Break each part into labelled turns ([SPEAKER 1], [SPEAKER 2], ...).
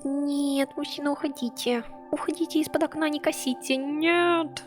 [SPEAKER 1] Нет, мужчина, уходите. Уходите из-под окна, не косите. Нет.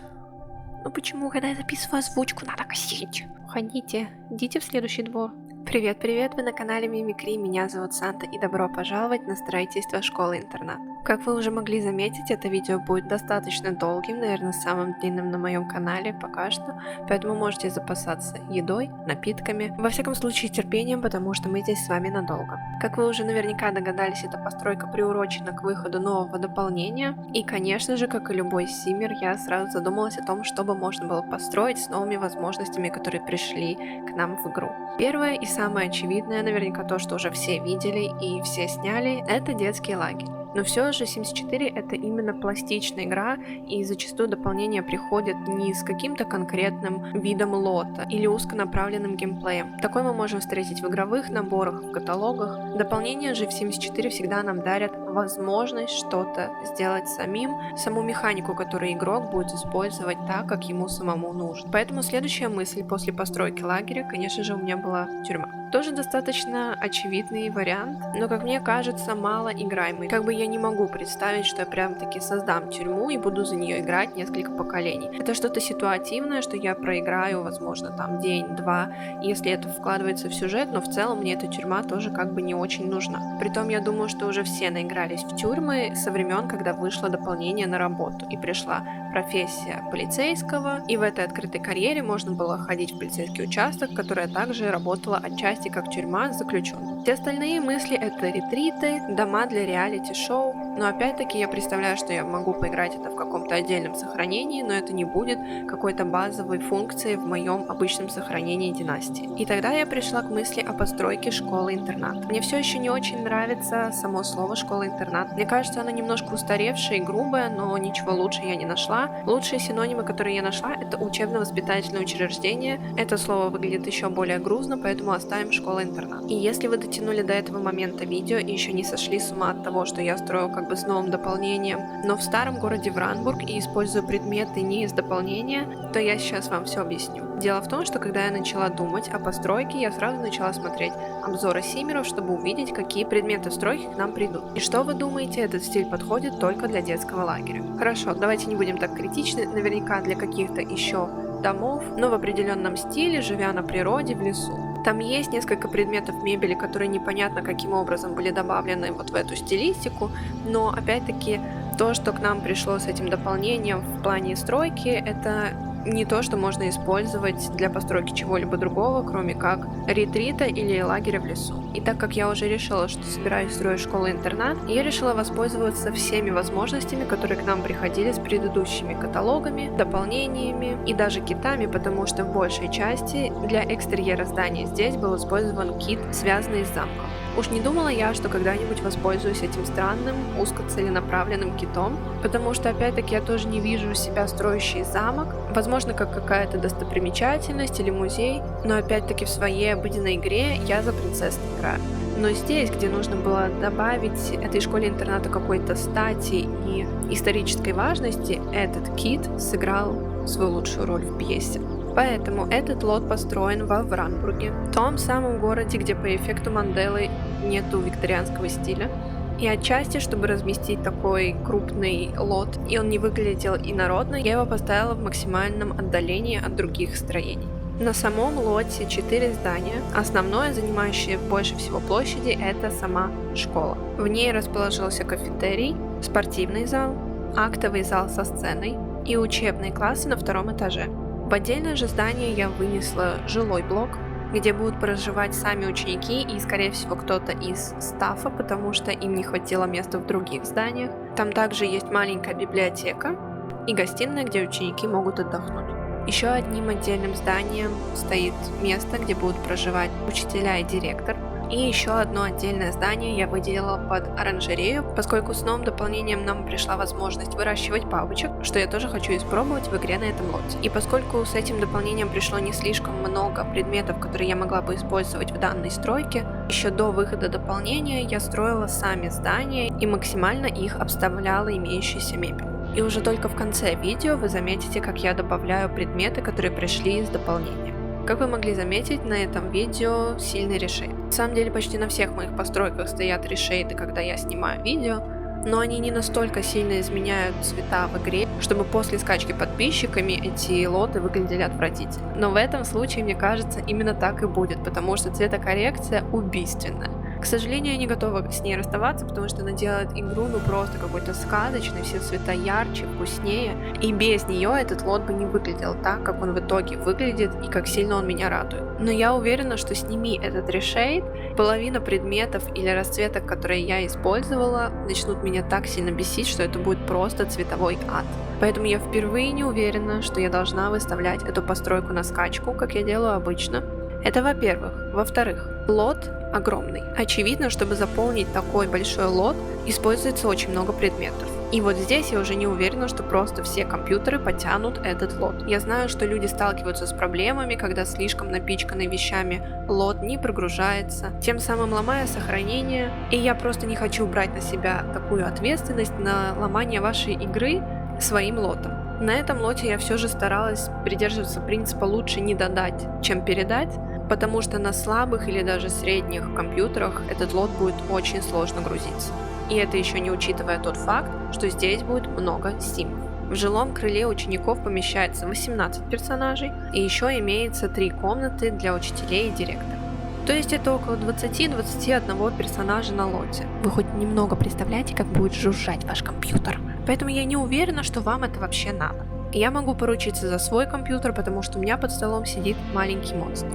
[SPEAKER 1] Ну почему, когда я записываю озвучку, надо косить? Уходите, идите в следующий двор. Привет, вы на канале Мимикри, меня зовут Санта и добро пожаловать на строительство школы-интернат. Как вы уже могли заметить, это видео будет достаточно долгим, наверное, самым длинным на моем канале пока что, поэтому можете запасаться едой, напитками, во всяком случае терпением, потому что мы здесь с вами надолго. Как вы уже наверняка догадались, эта постройка приурочена к выходу нового дополнения, и, конечно же, как и любой симмер, я сразу задумалась о том, что бы можно было построить с новыми возможностями, которые пришли к нам в игру. Первое и самое очевидное, наверняка то, что уже все видели и все сняли, это детский лагерь. Но все же Sims 4 это именно пластичная игра, и зачастую дополнения приходят не с каким-то конкретным видом лота или узконаправленным геймплеем. Такое мы можем встретить в игровых наборах, в каталогах. Дополнения же в Sims 4 всегда нам дарят возможность что-то сделать самим, саму механику, которую игрок будет использовать так, как ему самому нужно. Поэтому следующая мысль после постройки лагеря, конечно же, у меня была тюрьма. Тоже достаточно очевидный вариант, но, как мне кажется, мало играемый. Как бы я не могу представить, что я прям таки создам тюрьму и буду за нее играть несколько поколений. Это что-то ситуативное, что я проиграю, возможно, там день-два, если это вкладывается в сюжет, но в целом мне эта тюрьма тоже как бы не очень нужна. Притом я думаю, что уже все наигрались в тюрьмы со времен, когда вышло дополнение на работу и пришла профессия полицейского, и в этой открытой карьере можно было ходить в полицейский участок, которая также работала отчасти как тюрьма с заключенным. Все остальные мысли это ретриты, дома для реалити-шоу, но опять-таки я представляю, что я могу поиграть это в каком-то отдельном сохранении, но это не будет какой-то базовой функцией в моем обычном сохранении династии. И тогда я пришла к мысли о постройке школы-интернат. Мне все еще не очень нравится само слово школа-интернат. Мне кажется, оно немножко устаревшее и грубое, но ничего лучше я не нашла. Лучшие синонимы, которые я нашла, это учебно-воспитательное учреждение. Это слово выглядит еще более грузно, поэтому оставим школа-интернат. И если вы дотянули до этого момента видео и еще не сошли с ума от того, что я строю как бы с новым дополнением, но в старом городе Вранбург и использую предметы не из дополнения, то я сейчас вам все объясню. Дело в том, что когда я начала думать о постройке, я сразу начала смотреть обзоры симмеров, чтобы увидеть, какие предметы стройки к нам придут. И что вы думаете, этот стиль подходит только для детского лагеря? Хорошо, давайте не будем так критичны, наверняка для каких-то еще домов, но в определенном стиле, живя на природе, в лесу. Там есть несколько предметов мебели, которые непонятно каким образом были добавлены вот в эту стилистику, но опять-таки то, что к нам пришло с этим дополнением в плане стройки, это не то, что можно использовать для постройки чего-либо другого, кроме как ретрита или лагеря в лесу. И так как я уже решила, что собираюсь строить школу-интернат, я решила воспользоваться всеми возможностями, которые к нам приходили с предыдущими каталогами, дополнениями и даже китами, потому что в большей части для экстерьера здания здесь был использован кит, связанный с замком. Уж не думала я, что когда-нибудь воспользуюсь этим странным, узкоцеленаправленным китом, потому что, опять-таки, я тоже не вижу себя строящий замок, возможно, как какая-то достопримечательность или музей, но, опять-таки, в своей обыденной игре я за принцесс не играю. Но здесь, где нужно было добавить этой школе-интерната какой-то стати и исторической важности, этот кит сыграл свою лучшую роль в пьесе. Поэтому этот лот построен во Вранбурге, в том самом городе, где по эффекту Манделы нету викторианского стиля. И отчасти, чтобы разместить такой крупный лот, и он не выглядел инородно, я его поставила в максимальном отдалении от других строений. На самом лоте 4 здания, основное, занимающее больше всего площади, это сама школа. В ней расположился кафетерий, спортивный зал, актовый зал со сценой и учебные классы на втором этаже. В отдельное же здание я вынесла жилой блок, где будут проживать сами ученики и, скорее всего, кто-то из стаффа, потому что им не хватило места в других зданиях. Там также есть маленькая библиотека и гостиная, где ученики могут отдохнуть. Еще одним отдельным зданием стоит место, где будут проживать учителя и директор. И еще одно отдельное здание я выделила под оранжерею, поскольку с новым дополнением нам пришла возможность выращивать бабочек, что я тоже хочу испробовать в игре на этом лоте. И поскольку с этим дополнением пришло не слишком много предметов, которые я могла бы использовать в данной стройке, еще до выхода дополнения я строила сами здания и максимально их обставляла имеющейся мебелью. И уже только в конце видео вы заметите, как я добавляю предметы, которые пришли из дополнения. Как вы могли заметить, на этом видео сильный решейд. На самом деле почти на всех моих постройках стоят решейды, когда я снимаю видео, но они не настолько сильно изменяют цвета в игре, чтобы после скачки подписчиками эти лоты выглядели отвратительно. Но в этом случае, мне кажется, именно так и будет, потому что цветокоррекция убийственная. К сожалению, я не готова с ней расставаться, потому что она делает игру просто какой-то сказочной, все цвета ярче, вкуснее, и без нее этот лот бы не выглядел так, как он в итоге выглядит и как сильно он меня радует. Но я уверена, что сними этот решейд, половина предметов или расцветок, которые я использовала, начнут меня так сильно бесить, что это будет просто цветовой ад. Поэтому я впервые не уверена, что я должна выставлять эту постройку на скачку, как я делаю обычно. Это во-первых. Во-вторых, лот огромный. Очевидно, чтобы заполнить такой большой лот, используется очень много предметов. И вот здесь я уже не уверена, что просто все компьютеры потянут этот лот. Я знаю, что люди сталкиваются с проблемами, когда слишком напичканный вещами лот не прогружается, тем самым ломая сохранение. И я просто не хочу брать на себя такую ответственность на ломание вашей игры своим лотом. На этом лоте я все же старалась придерживаться принципа «лучше не додать, чем передать», потому что на слабых или даже средних компьютерах этот лот будет очень сложно грузиться. И это еще не учитывая тот факт, что здесь будет много стимов. В жилом крыле учеников помещается 18 персонажей, и еще имеется 3 комнаты для учителей и директора. То есть это около 20-21 персонажа на лоте. Вы хоть немного представляете, как будет жужжать ваш компьютер? Поэтому я не уверена, что вам это вообще надо. Я могу поручиться за свой компьютер, потому что у меня под столом сидит маленький монстр.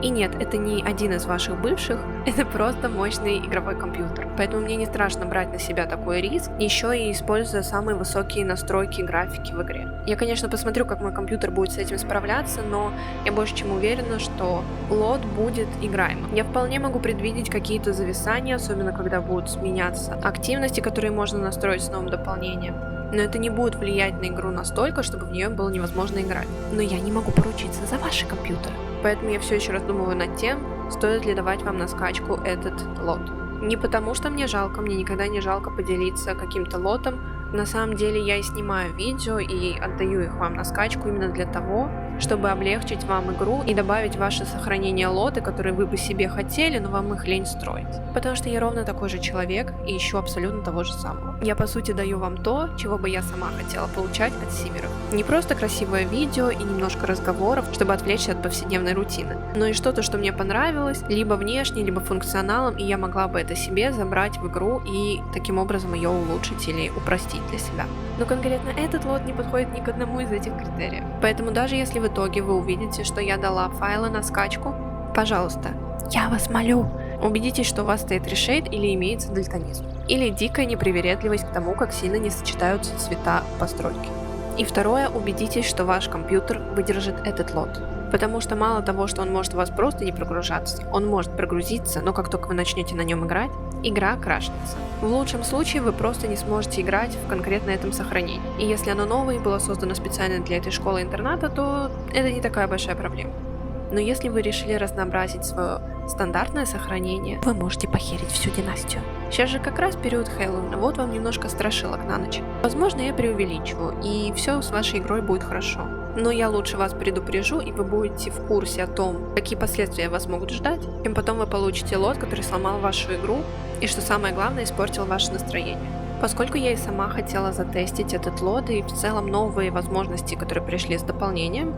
[SPEAKER 1] И нет, это не один из ваших бывших, это просто мощный игровой компьютер. Поэтому мне не страшно брать на себя такой риск, еще и используя самые высокие настройки графики в игре. Я, конечно, посмотрю, как мой компьютер будет с этим справляться, но я больше чем уверена, что лот будет играемым. Я вполне могу предвидеть какие-то зависания, особенно когда будут меняться активности, которые можно настроить с новым дополнением. Но это не будет влиять на игру настолько, чтобы в нее было невозможно играть. Но я не могу поручиться за ваши компьютеры. Поэтому я все еще раздумываю над тем, стоит ли давать вам на скачку этот лот. Не потому что мне жалко, мне никогда не жалко поделиться каким-то лотом. На самом деле я и снимаю видео и отдаю их вам на скачку именно для того, чтобы облегчить вам игру и добавить в ваше сохранение лоты, которые вы бы себе хотели, но вам их лень строить. Потому что я ровно такой же человек и ищу абсолютно того же самого. Я по сути даю вам то, чего бы я сама хотела получать от симеров. Не просто красивое видео и немножко разговоров, чтобы отвлечься от повседневной рутины, но и что-то, что мне понравилось, либо внешне, либо функционалом, и я могла бы это себе забрать в игру и таким образом ее улучшить или упростить для себя. Но конкретно этот лот не подходит ни к одному из этих критериев. Поэтому даже если в итоге вы увидите, что я дала файлы на скачку, пожалуйста, я вас молю, убедитесь, что у вас стоит решейд или имеется дальтонизм. Или дикая непривередливость к тому, как сильно не сочетаются цвета постройки. И второе, убедитесь, что ваш компьютер выдержит этот лот. Потому что мало того, что он может у вас просто не прогружаться, он может прогрузиться, но как только вы начнете на нем играть, игра крашнется. В лучшем случае вы просто не сможете играть в конкретно этом сохранении. И если оно новое и было создано специально для этой школы-интерната, то это не такая большая проблема. Но если вы решили разнообразить свое стандартное сохранение, вы можете похерить всю династию. Сейчас же как раз период Хэллоуина, вот вам немножко страшилок на ночь. Возможно, я преувеличиваю, и все с вашей игрой будет хорошо. Но я лучше вас предупрежу, и вы будете в курсе о том, какие последствия вас могут ждать, чем потом вы получите лот, который сломал вашу игру, и что самое главное, испортил ваше настроение. Поскольку я и сама хотела затестить этот лот и в целом новые возможности, которые пришли с дополнением,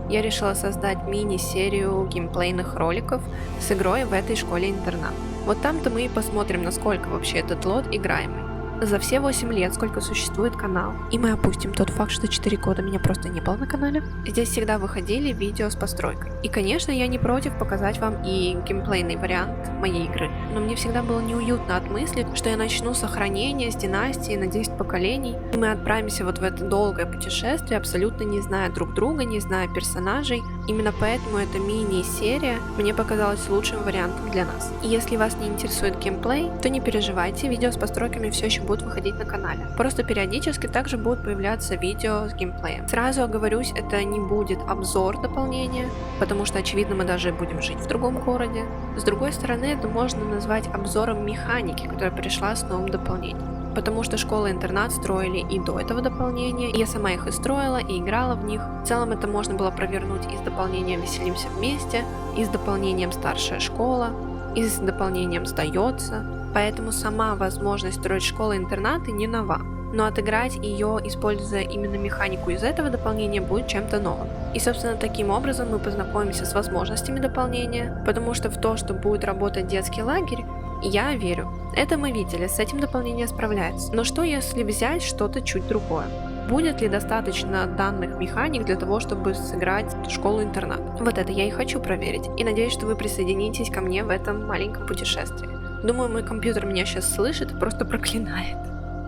[SPEAKER 1] я решила создать мини-серию геймплейных роликов с игрой в этой школе-интернат. Вот там-то мы и посмотрим, насколько вообще этот лот играемый. За все 8 лет, сколько существует канал, и мы опустим тот факт, что 4 года меня просто не было на канале, здесь всегда выходили видео с постройкой. И конечно, я не против показать вам и геймплейный вариант моей игры, но мне всегда было неуютно от мысли, что я начну сохранение с династии на 10 поколений, и мы отправимся вот в это долгое путешествие, абсолютно не зная друг друга, не зная персонажей. Именно поэтому эта мини-серия мне показалась лучшим вариантом для нас. И если вас не интересует геймплей, то не переживайте, видео с постройками все еще будут выходить на канале. Просто периодически также будут появляться видео с геймплеем. Сразу оговорюсь, это не будет обзор дополнения, потому что очевидно мы даже будем жить в другом городе. С другой стороны, это можно назвать обзором механики, которая пришла с новым дополнением. Потому что школы-интернат строили и до этого дополнения, и я сама их и строила, и играла в них. В целом это можно было провернуть и с дополнением «Веселимся вместе», и с дополнением «Старшая школа», и с дополнением «Сдается». Поэтому сама возможность строить школы-интернаты не нова. Но отыграть ее, используя именно механику из этого дополнения, будет чем-то новым. И, собственно, таким образом мы познакомимся с возможностями дополнения, потому что в то, что будет работать детский лагерь, я верю. Это мы видели, с этим дополнение справляется. Но что если взять что-то чуть другое? Будет ли достаточно данных механик для того, чтобы сыграть школу-интернат? Вот это я и хочу проверить. И надеюсь, что вы присоединитесь ко мне в этом маленьком путешествии. Думаю, мой компьютер меня сейчас слышит и просто проклинает.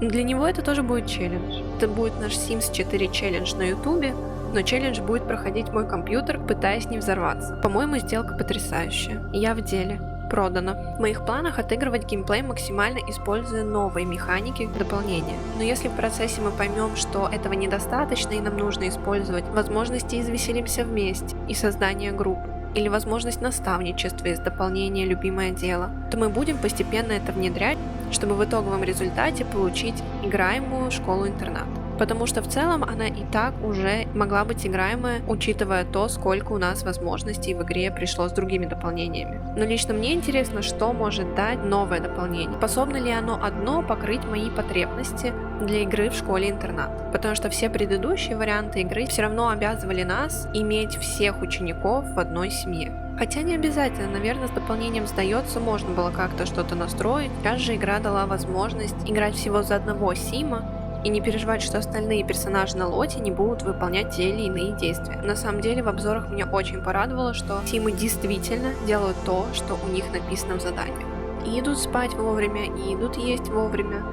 [SPEAKER 1] Для него это тоже будет челлендж. Это будет наш Sims 4 челлендж на ютубе, но челлендж будет проходить мой компьютер, пытаясь не взорваться. По-моему, сделка потрясающая. Я в деле. Продано. В моих планах отыгрывать геймплей, максимально используя новые механики дополнения. Но если в процессе мы поймем, что этого недостаточно и нам нужно использовать возможности «Извеселимся вместе» и создание групп, или возможность наставничества из дополнения «Любимое дело», то мы будем постепенно это внедрять, чтобы в итоговом результате получить играемую школу-интернат. Потому что в целом она и так уже могла быть играемая, учитывая то, сколько у нас возможностей в игре пришло с другими дополнениями. Но лично мне интересно, что может дать новое дополнение. Способно ли оно одно покрыть мои потребности для игры в школе-интернат? Потому что все предыдущие варианты игры все равно обязывали нас иметь всех учеников в одной семье. Хотя не обязательно, наверное, с дополнением «Сдается» можно было как-то что-то настроить. Сейчас же игра дала возможность играть всего за одного Сима, и не переживать, что остальные персонажи на лоте не будут выполнять те или иные действия. На самом деле в обзорах меня очень порадовало, что Симы действительно делают то, что у них написано в задании. И идут спать вовремя, и идут есть вовремя,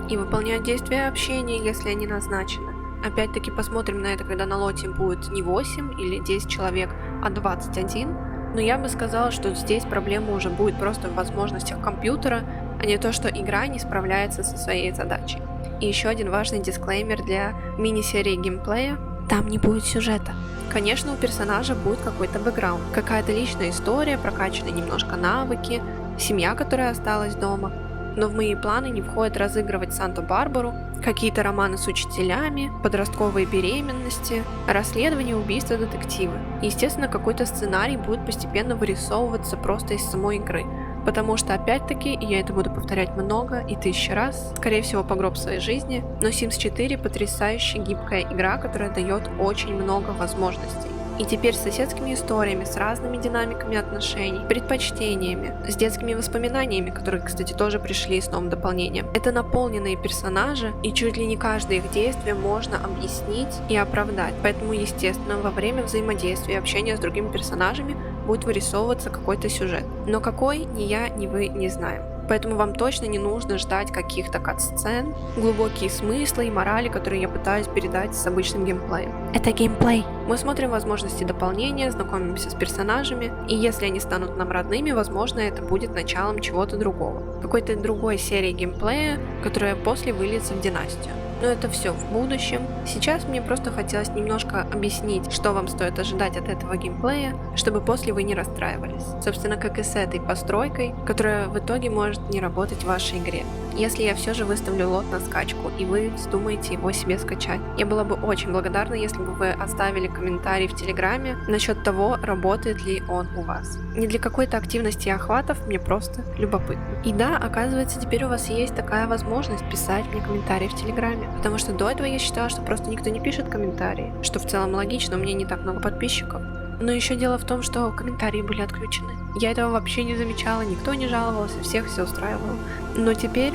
[SPEAKER 1] и выполняют действия общения, если они назначены. Опять-таки посмотрим на это, когда на лоте будет не 8 или 10 человек, а 21. Но я бы сказала, что здесь проблема уже будет просто в возможностях компьютера, а не то, что игра не справляется со своей задачей. И еще один важный дисклеймер для мини-серии геймплея: там не будет сюжета. Конечно, у персонажа будет какой-то бэкграунд, какая-то личная история, прокачаны немножко навыки, семья, которая осталась дома. Но в мои планы не входит разыгрывать Санту-Барбару, какие-то романы с учителями, подростковые беременности, расследование, убийства, детективы. Естественно, какой-то сценарий будет постепенно вырисовываться просто из самой игры. Потому что, опять-таки, и я это буду повторять много и 1000 раз, скорее всего, по гроб своей жизни, но Sims 4 потрясающая гибкая игра, которая дает очень много возможностей. И теперь с соседскими историями, с разными динамиками отношений, предпочтениями, с детскими воспоминаниями, которые, кстати, тоже пришли с новым дополнением. Это наполненные персонажи, и чуть ли не каждое их действие можно объяснить и оправдать. Поэтому, естественно, во время взаимодействия и общения с другими персонажами будет вырисовываться какой-то сюжет. Но какой, ни я, ни вы не знаем. Поэтому вам точно не нужно ждать каких-то кат-сцен, глубокие смыслы и морали, которые я пытаюсь передать с обычным геймплеем. Это геймплей. Мы смотрим возможности дополнения, знакомимся с персонажами, и если они станут нам родными, возможно, это будет началом чего-то другого. Какой-то другой серии геймплея, которая после выльется в династию. Но это все в будущем. Сейчас мне просто хотелось немножко объяснить, что вам стоит ожидать от этого геймплея, чтобы после вы не расстраивались. Собственно, как и с этой постройкой, которая в итоге может не работать в вашей игре. Если я все же выставлю лот на скачку, и вы вздумаете его себе скачать, я была бы очень благодарна, если бы вы оставили комментарий в Телеграме насчет того, работает ли он у вас. Не для какой-то активности и охватов, мне просто любопытно. И да, оказывается, теперь у вас есть такая возможность писать мне комментарии в Телеграме. Потому что до этого я считала, что просто никто не пишет комментарии, что в целом логично, у меня не так много подписчиков. Но еще дело в том, что комментарии были отключены. Я этого вообще не замечала, никто не жаловался, всех все устраивало. Но теперь,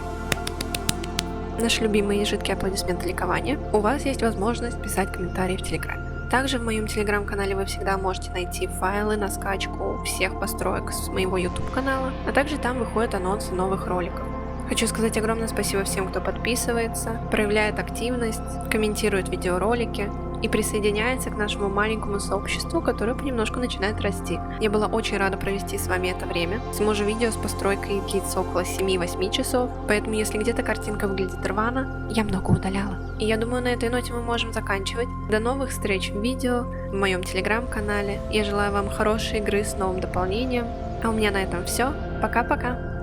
[SPEAKER 1] наш любимый жидкий аплодисмент ликования, у вас есть возможность писать комментарии в Телеграме. Также в моем телеграм-канале вы всегда можете найти файлы на скачку всех построек с моего YouTube канала, а также там выходят анонсы новых роликов. Хочу сказать огромное спасибо всем, кто подписывается, проявляет активность, комментирует видеоролики и присоединяется к нашему маленькому сообществу, которое понемножку начинает расти. Я была очень рада провести с вами это время. Само же видео с постройкой длится около 7-8 часов, поэтому если где-то картинка выглядит рвано, я много удаляла. И я думаю, на этой ноте мы можем заканчивать. До новых встреч в видео, в моем телеграм-канале. Я желаю вам хорошей игры с новым дополнением. А у меня на этом все. Пока-пока!